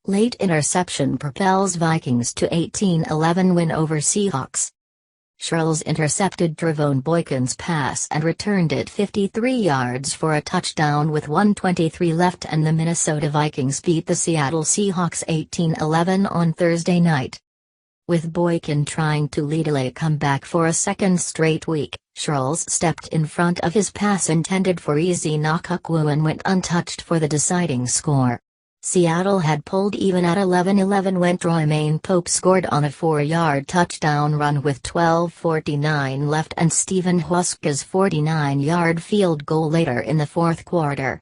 Late interception propels Vikings to 18-11 win over Seahawks. Sherles intercepted Trevone Boykin's pass and returned it 53 yards for a touchdown with 1:23 left, and the Minnesota Vikings beat the Seattle Seahawks 18-11 on Thursday night. With Boykin trying to lead a comeback for a second straight week, Sherles stepped in front of his pass intended for Eze Nwakwu and went untouched for the deciding score. Seattle had pulled even at 11-11 when Troymaine Pope scored on a 4-yard touchdown run with 12:49 left and Stephen Hauschka's 49-yard field goal later in the fourth quarter.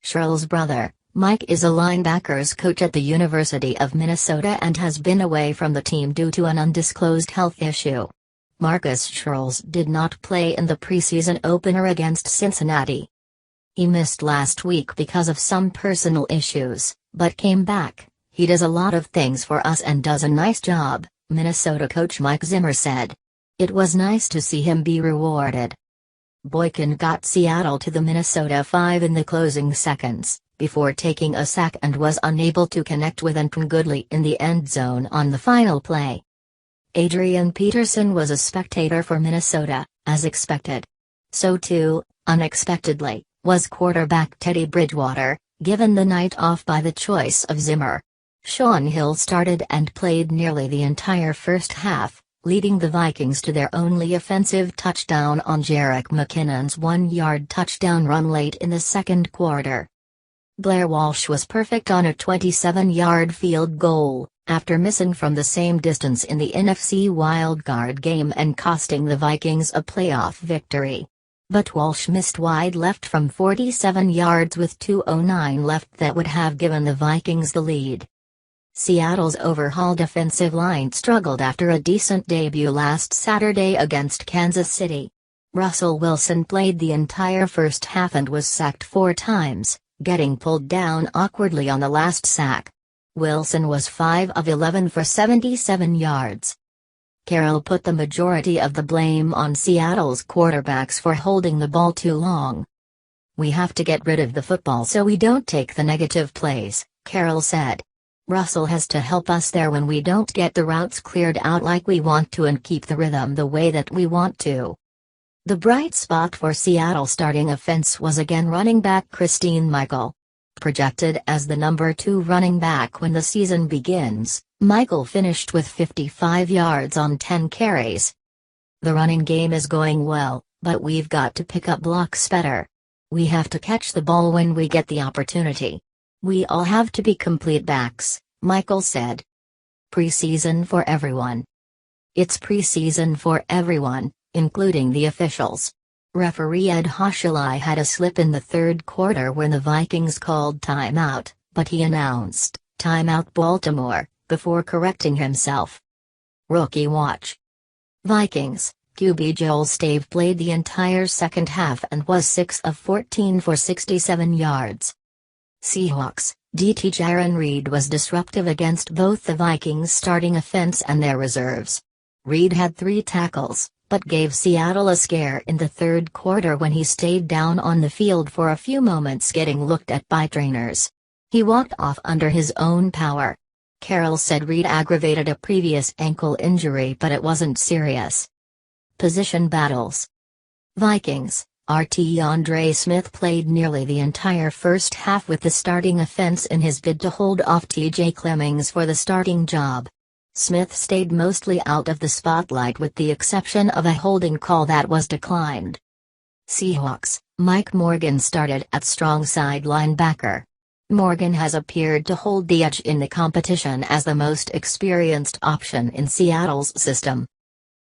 Sherles' brother, Mike, is a linebackers coach at the University of Minnesota and has been away from the team due to an undisclosed health issue. Marcus Sherles did not play in the preseason opener against Cincinnati. He missed last week because of some personal issues, but came back. "He does a lot of things for us and does a nice job," Minnesota coach Mike Zimmer said. "It was nice to see him be rewarded." Boykin got Seattle to the Minnesota 5 in the closing seconds, before taking a sack, and was unable to connect with Anton Goodley in the end zone on the final play. Adrian Peterson was a spectator for Minnesota, as expected. So too, unexpectedly, was quarterback Teddy Bridgewater, given the night off by the choice of Zimmer. Shaun Hill started and played nearly the entire first half, leading the Vikings to their only offensive touchdown on Jerick McKinnon's 1-yard touchdown run late in the second quarter. Blair Walsh was perfect on a 27-yard field goal, after missing from the same distance in the NFC wildcard game and costing the Vikings a playoff victory. But Walsh missed wide left from 47 yards with 2:09 left that would have given the Vikings the lead. Seattle's overhauled offensive line struggled after a decent debut last Saturday against Kansas City. Russell Wilson played the entire first half and was sacked 4 times, getting pulled down awkwardly on the last sack. Wilson was 5 of 11 for 77 yards. Carroll put the majority of the blame on Seattle's quarterbacks for holding the ball too long. "We have to get rid of the football so we don't take the negative plays," Carroll said. "Russell has to help us there when we don't get the routes cleared out like we want to and keep the rhythm the way that we want to." The bright spot for Seattle starting offense was again running back Christine Michael. Projected as the number 2 running back when the season begins, Michael finished with 55 yards on 10 carries. "The running game is going well, but we've got to pick up blocks better. We have to catch the ball when we get the opportunity. We all have to be complete backs," Michael said. Preseason for everyone. It's preseason for everyone, including the officials. Referee Ed Hochuli had a slip in the third quarter when the Vikings called timeout, but he announced, "Timeout Baltimore," before correcting himself. Rookie watch. Vikings, QB Joel Stave played the entire second half and was 6 of 14 for 67 yards. Seahawks, DT Jaron Reed was disruptive against both the Vikings' starting offense and their reserves. Reed had 3 tackles, but gave Seattle a scare in the third quarter when he stayed down on the field for a few moments getting looked at by trainers. He walked off under his own power. Carroll said Reed aggravated a previous ankle injury but it wasn't serious. Position battles. Vikings, RT Andre Smith played nearly the entire first half with the starting offense in his bid to hold off TJ Clemmings for the starting job. Smith stayed mostly out of the spotlight with the exception of a holding call that was declined. Seahawks, Mike Morgan started at strong side linebacker. Morgan has appeared to hold the edge in the competition as the most experienced option in Seattle's system.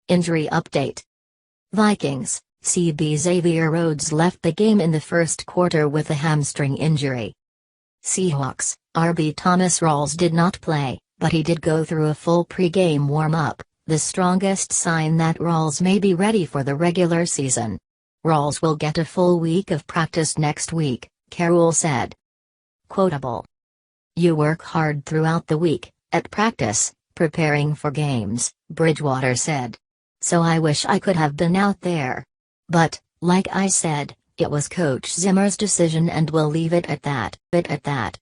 Injury update. Vikings, CB Xavier Rhodes left the game in the first quarter with a hamstring injury. Seahawks, RB Thomas Rawls did not play, but he did go through a full pre-game warm-up, the strongest sign that Rawls may be ready for the regular season. Rawls will get a full week of practice next week, Carroll said. Quotable. "You work hard throughout the week, at practice, preparing for games," Bridgewater said. "So I wish I could have been out there. But, like I said, it was Coach Zimmer's decision and we'll leave it at that.